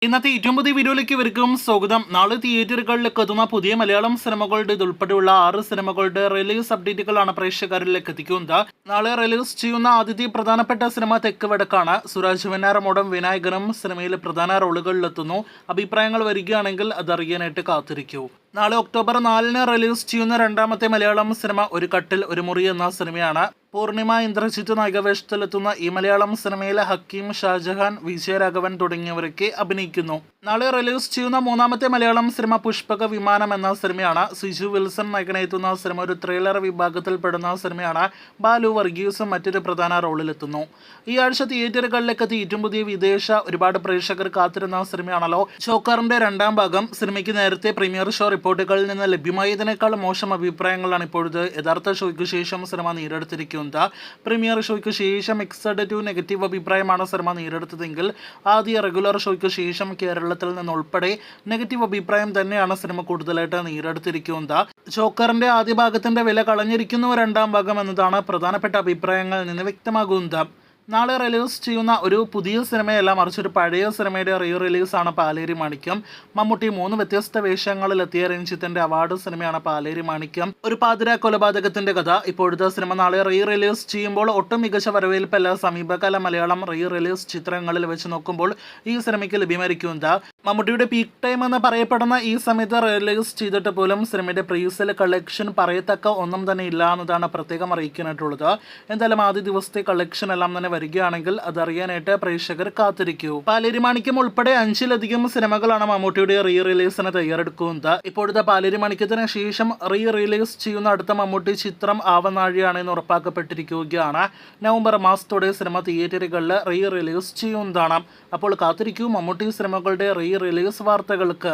ഇന്നത്തെ ഏറ്റവും പുതിയ വീഡിയോയിലേക്ക് ഇവർക്കും സ്വാഗതം. നാളെ തിയേറ്ററുകളിലേക്ക് എത്തുന്ന പുതിയ മലയാളം സിനിമകളുടെ ഇതുൾപ്പെടെയുള്ള 6 സിനിമകളുടെ റിലീസ് അപ്ഡേറ്റുകളാണ് പ്രേക്ഷകരിലേക്ക് എത്തിക്കുന്നത്. നാളെ റിലീസ് ചെയ്യുന്ന ആദ്യത്തെ പ്രധാനപ്പെട്ട സിനിമ തെക്ക് വടക്കാണ്. സുരാജ് വെഞ്ഞാറമൂടും വിനായകനും സിനിമയിൽ പ്രധാന റോളുകളിലെത്തുന്നു. അഭിപ്രായങ്ങൾ വരികയാണെങ്കിൽ അതറിയാനായിട്ട് കാത്തിരിക്കൂ. നാളെ ഒക്ടോബർ 4 റിലീസ് ചെയ്യുന്ന രണ്ടാമത്തെ മലയാളം സിനിമ ഒരു കട്ടിൽ ഒരു മുറി എന്ന സിനിമയാണ്. പൂർണിമ ഇന്ദ്രജിത്ത് നായികവേഷത്തിലെത്തുന്ന ഈ മലയാളം സിനിമയിലെ ഹക്കീം, ഷാജഹാൻ, വിജയരാഘവൻ തുടങ്ങിയവരൊക്കെ അഭിനയിക്കുന്നു. നാളെ റിലീസ് ചെയ്യുന്ന മൂന്നാമത്തെ മലയാളം സിനിമ പുഷ്പക വിമാനം എന്ന സിനിമയാണ്. സിജു വിൽസൺ നായകനെത്തുന്ന സിനിമ ഒരു ത്രില്ലർ വിഭാഗത്തിൽപ്പെടുന്ന സിനിമയാണ്. ബാലു വർഗീസും മറ്റൊരു പ്രധാന റോളിലെത്തുന്നു. ഈ ആഴ്ച തിയേറ്ററുകളിലേക്ക് എത്തി ഏറ്റവും പുതിയ വിദേശ ഒരുപാട് പ്രേക്ഷകർ കാത്തിരുന്ന സിനിമയാണല്ലോ ജോക്കറിന്റെ രണ്ടാം ഭാഗം. സിനിമയ്ക്ക് നേരത്തെ പ്രീമിയർ ഷോ റിപ്പോർട്ടുകളിൽ നിന്ന് ലഭ്യമായതിനേക്കാൾ മോശം അഭിപ്രായങ്ങളാണ് ഇപ്പോഴത്തെ യഥാർത്ഥ ഷോയ്ക്ക് ശേഷം സിനിമ നേരിടുത്തിരിക്കുന്നത്. പ്രീമിയർ ഷോയ്ക്ക് ശേഷം മിക്സഡ് ടു നെഗറ്റീവ് അഭിപ്രായമാണ് സിനിമ നേരിടുത്തതെങ്കിൽ ആദ്യ റെഗുലർ ഷോയ്ക്ക് ശേഷം കേരളത്തിൽ നിന്നുൾപ്പെടെ നെഗറ്റീവ് അഭിപ്രായം തന്നെയാണ് സിനിമ കൂടുതലായിട്ട് നേരിടുത്തിരിക്കുന്നത്. ജോക്കറിന്റെ ആദ്യ ഭാഗത്തിന്റെ വില കളഞ്ഞിരിക്കുന്നു രണ്ടാം ഭാഗം എന്നതാണ് പ്രധാനപ്പെട്ട അഭിപ്രായങ്ങളിൽ നിന്ന് വ്യക്തമാകുന്നത്. നാളെ റിലീസ് ചെയ്യുന്ന ഒരു പുതിയ സിനിമയല്ല, മറിച്ച് ഒരു പഴയ സിനിമയുടെ റിലീസാണ് പാലേരി മാണിക്യം. മമ്മൂട്ടി 3 വ്യത്യസ്ത വേഷങ്ങളിലെത്തിയ രഞ്ജിത്തിന്റെ അവാർഡ് സിനിമയാണ് പാലേരി മാണിക്യം. ഒരു പാതിരാ കൊലപാതകത്തിന്റെ കഥ. ഇപ്പോഴത്തെ സിനിമ നാളെ റിലീസ് ചെയ്യുമ്പോൾ ഒട്ടും മികച്ച വരവേൽപ്പല്ല സമീപകാല മലയാളം റിലീസ് ചിത്രങ്ങളിൽ വെച്ച് നോക്കുമ്പോൾ ഈ സിനിമയ്ക്ക് ലഭ്യമായിരിക്കുന്നത്. മമ്മൂട്ടിയുടെ പീക്ക് ടൈം എന്ന് പറയപ്പെടുന്ന ഈ സമയത്ത് റിലീസ് ചെയ്തിട്ട് പോലും സിനിമയുടെ പ്രീസെയിൽ കളക്ഷൻ പറയത്തക്ക ഒന്നും തന്നെ ഇല്ല എന്നതാണ് പ്രത്യേകം അറിയിക്കാനായിട്ടുള്ളത്. എന്തായാലും ആദ്യ ദിവസത്തെ കളക്ഷൻ എല്ലാം തന്നെ വരികയാണെങ്കിൽ അതറിയാനായിട്ട് പ്രേക്ഷകർ കാത്തിരിക്കൂ. പാലേരി മാണിക്യം ഉൾപ്പെടെ 5-ലധികം സിനിമകളാണ് മമ്മൂട്ടിയുടെ റിലീസിന് തയ്യാറെടുക്കുന്നത്. ഇപ്പോഴത്തെ പാലേരി മാണിക്യത്തിന് ശേഷം റിലീസ് ചെയ്യുന്ന അടുത്ത മമ്മൂട്ടി ചിത്രം ആവനാഴിയാണെന്ന് ഉറപ്പാക്കപ്പെട്ടിരിക്കുകയാണ്. നവംബർ മാസത്തോടെ സിനിമ തിയേറ്ററുകളിൽ റിലീസ് ചെയ്യുന്നതാണ്. അപ്പോൾ കാത്തിരിക്കൂ മമ്മൂട്ടി സിനിമകളുടെ റിലീസ് വാർത്തകൾക്ക്.